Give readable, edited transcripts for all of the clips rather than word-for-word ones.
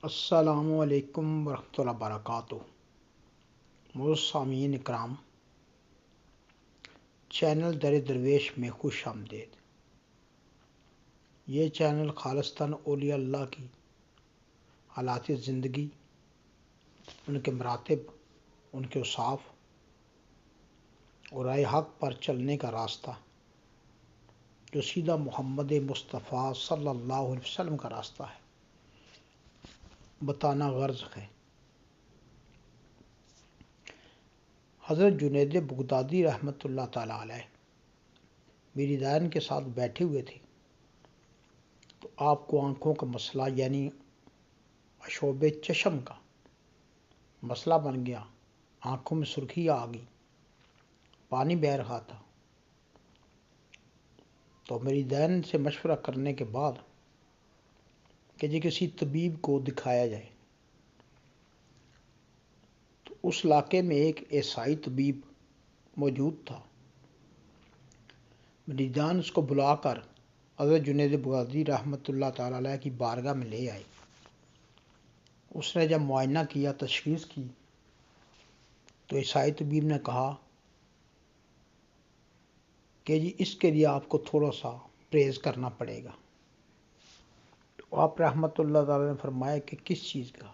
السلام علیکم ورحمۃ اللہ وبرکاتہ۔ معزز سامعین اکرام، چینل در درویش میں خوش آمدید۔ یہ چینل خالصتاً اولیاء اللہ کی حالات زندگی، ان کے مراتب، ان کے اوصاف اور رائے حق پر چلنے کا راستہ جو سیدھا محمد مصطفیٰ صلی اللہ علیہ وسلم کا راستہ ہے بتانا غرض ہے۔ حضرت جنید بغدادی رحمۃ اللہ تعالیٰ علیہ مریدان کے ساتھ بیٹھے ہوئے تھے تو آپ کو آنکھوں کا مسئلہ یعنی عشوب چشم کا مسئلہ بن گیا۔ آنکھوں میں سرخی آ گئی، پانی بہہ رہا تھا۔ تو مریدان سے مشورہ کرنے کے بعد کہ جی کسی طبیب کو دکھایا جائے، تو اس علاقے میں ایک عیسائی طبیب موجود تھا۔ مریدان اس کو بلا کر حضرت جنید بغدادی رحمۃ اللہ تعالیٰ علیہ کی بارگاہ میں لے آئے۔ اس نے جب معائنہ کیا، تشخیص کی، تو عیسائی طبیب نے کہا کہ جی اس کے لیے آپ کو تھوڑا سا پرہیز کرنا پڑے گا۔ تو آپ رحمۃ اللہ تعالیٰ نے فرمایا کہ کس چیز کا؟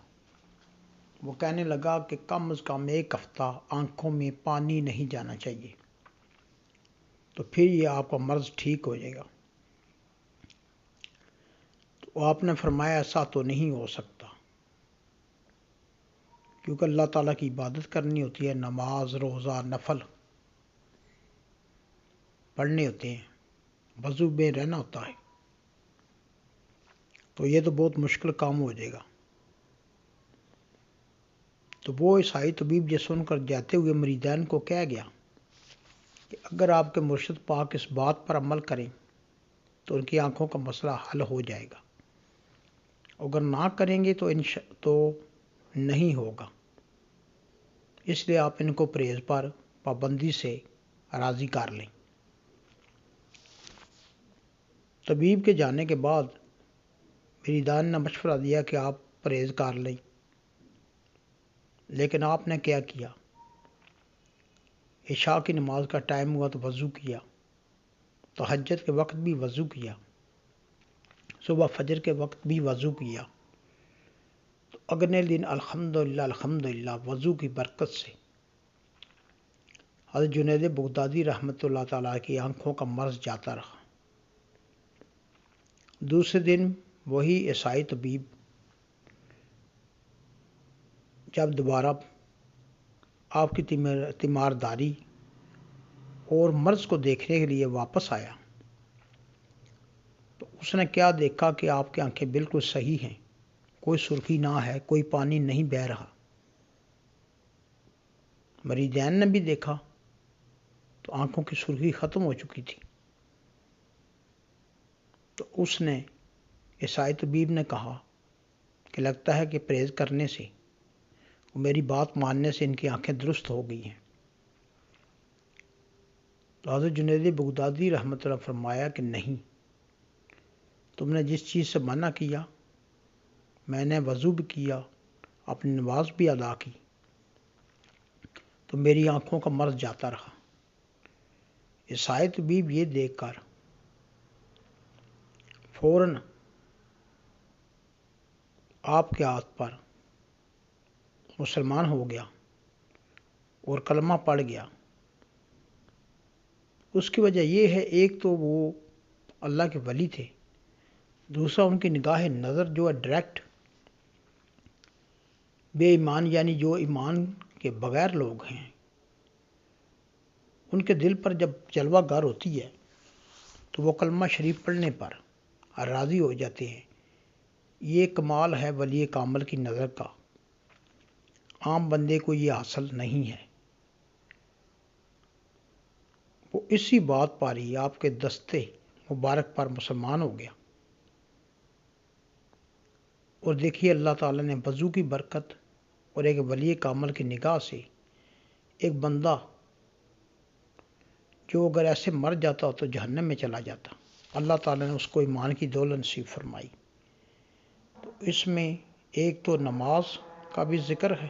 وہ کہنے لگا کہ کم از کم 1 ہفتہ آنکھوں میں پانی نہیں جانا چاہیے، تو پھر یہ آپ کا مرض ٹھیک ہو جائے گا۔ تو آپ نے فرمایا ایسا تو نہیں ہو سکتا، کیونکہ اللہ تعالیٰ کی عبادت کرنی ہوتی ہے، نماز، روزہ، نفل پڑھنے ہوتے ہیں، وضو میں رہنا ہوتا ہے، تو یہ تو بہت مشکل کام ہو جائے گا۔ تو وہ عیسائی طبیب یہ سن کر جاتے ہوئے مریدان کو کہہ گیا کہ اگر آپ کے مرشد پاک اس بات پر عمل کریں تو ان کی آنکھوں کا مسئلہ حل ہو جائے گا، اگر نہ کریں گے تو نہیں ہوگا۔ اس لیے آپ ان کو پرہیز پر پابندی سے راضی کر لیں۔ طبیب کے جانے کے بعد مریدان نے مشورہ دیا کہ آپ پرہیز کر لیں، لیکن آپ نے کیا کیا؟ عشاء کی نماز کا ٹائم ہوا تو وضو کیا، تہجد کے وقت بھی وضو کیا، صبح فجر کے وقت بھی وضو کیا۔ تو اگلے دن الحمدللہ وضو کی برکت سے حضرت جنید بغدادی رحمۃ اللہ تعالیٰ کی آنکھوں کا مرض جاتا رہا۔ دوسرے دن وہی عیسائی طبیب جب دوبارہ آپ کی تیمارداری اور مرض کو دیکھنے کے لیے واپس آیا تو اس نے کیا دیکھا کہ آپ کی آنکھیں بالکل صحیح ہیں، کوئی سرخی نہ ہے، کوئی پانی نہیں بہہ رہا۔ مریدین نے بھی دیکھا تو آنکھوں کی سرخی ختم ہو چکی تھی۔ تو اس نے عیسائی طبیب نے کہا کہ لگتا ہے کہ پرہیز کرنے سے، میری بات ماننے سے ان کی آنکھیں درست ہو گئی ہیں۔ تو حضرت جنید بغدادی رحمۃ اللہ فرمایا کہ نہیں، تم نے جس چیز سے منع کیا، میں نے وضو بھی کیا، اپنی نماز بھی ادا کی، تو میری آنکھوں کا مرض جاتا رہا۔ عیسائی طبیب یہ دیکھ کر فوراً آپ کے ہاتھ پر مسلمان ہو گیا اور کلمہ پڑھ گیا۔ اس کی وجہ یہ ہے، ایک تو وہ اللہ کے ولی تھے، دوسرا ان کی نگاہ نظر جو ہے ڈائریکٹ بے ایمان یعنی جو ایمان کے بغیر لوگ ہیں، ان کے دل پر جب جلوہ گر ہوتی ہے تو وہ کلمہ شریف پڑھنے پر راضی ہو جاتے ہیں۔ یہ کمال ہے ولی کامل کی نظر کا، عام بندے کو یہ حاصل نہیں ہے۔ وہ اسی بات پر ہی آپ کے دستے مبارک پر مسلمان ہو گیا۔ اور دیکھیے اللہ تعالیٰ نے وضو کی برکت اور ایک ولی کامل کی نگاہ سے ایک بندہ جو اگر ایسے مر جاتا تو جہنم میں چلا جاتا، اللہ تعالیٰ نے اس کو ایمان کی دولت نصیب فرمائی۔ تو اس میں ایک تو نماز کا بھی ذکر ہے